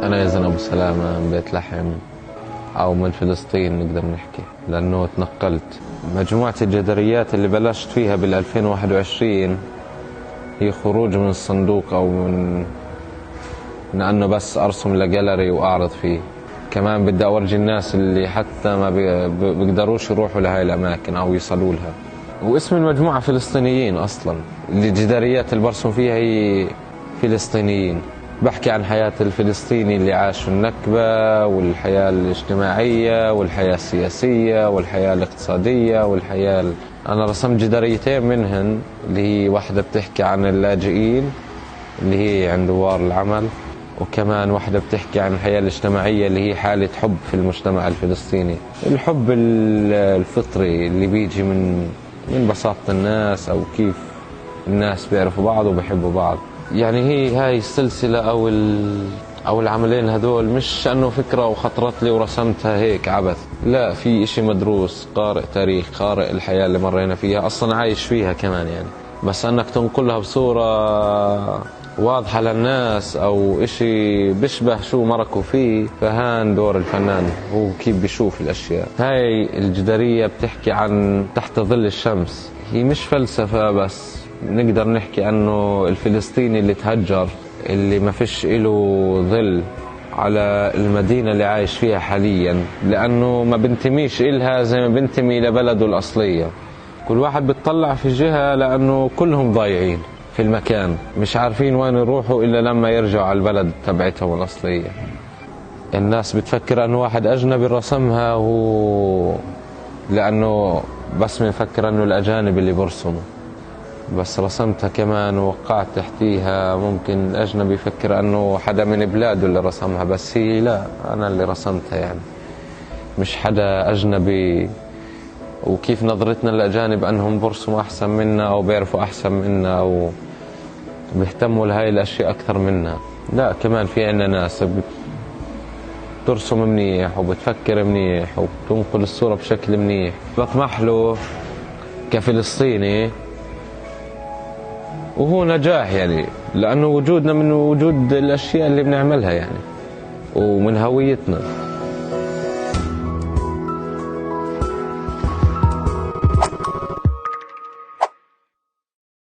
أنا يزن أبو سلامة من بيت لحم أو من فلسطين نقدر نحكي، لأنه تنقلت. مجموعة الجداريات اللي بلشت فيها بال2021 هي خروج من الصندوق، أو من أنه بس أرسم لجاليري وأعرض فيه. كمان بدي أورجي الناس اللي حتى ما بيقدروش يروحوا لهاي الأماكن أو يصلوا لها. واسم المجموعة فلسطينيين أصلا، الجداريات اللي برسم فيها هي فلسطينيين. بحكي عن حياة الفلسطيني اللي عاش النكبة، والحياة الاجتماعية والحياة السياسية والحياة الاقتصادية أنا رسمت جداريتين منهن، اللي هي واحدة بتحكي عن اللاجئين اللي هي عند دوار العمل، وكمان واحدة بتحكي عن الحياة الاجتماعية اللي هي حالة حب في المجتمع الفلسطيني. الحب الفطري اللي بيجي من بساطة الناس، أو كيف الناس بيعرفوا بعض وبيحبوا بعض. يعني هاي السلسلة أو العملين هدول مش أنه فكرة وخطرت لي ورسمتها هيك عبث، لا، في إشي مدروس، قارئ تاريخ، قارئ الحياة اللي مرينا فيها، أصلا عايش فيها كمان يعني. بس أنك تنقلها بصورة واضحة للناس أو إشي بيشبه شو مركوا فيه، فهان دور الفنان، هو كيف بيشوف الأشياء. هاي الجدارية بتحكي عن تحت ظل الشمس، هي مش فلسفة، بس نقدر نحكي أنه الفلسطيني اللي تهجر، اللي ما فيش إله ظل على المدينة اللي عايش فيها حاليا، لأنه ما بنتميش إلها زي ما بنتمي لبلده الأصلية. كل واحد بتطلع في جهة، لأنه كلهم ضايعين في المكان، مش عارفين وين يروحوا إلا لما يرجعوا على البلد تبعتهم الأصلية. الناس بتفكر أنه واحد أجنبي رسمها، لأنه بس بنفكر أنه الأجانب اللي برسموا، بس رسمتها كمان ووقعت تحتيها. ممكن الأجنبي يفكر أنه حدا من بلاده اللي رسمها، بس هي لا، أنا اللي رسمتها يعني، مش حدا أجنبي. وكيف نظرتنا للأجانب أنهم برسموا أحسن منا أو بيعرفوا أحسن منا أو بيهتموا لهاي الأشياء أكثر منا، لا، كمان في عنا ناس بترسم منيح وبتفكر منيح وبتنقل الصورة بشكل منيح. بطمح له كفلسطيني، وهو نجاح يعني، لأنه وجودنا من وجود الأشياء اللي بنعملها يعني، ومن هويتنا.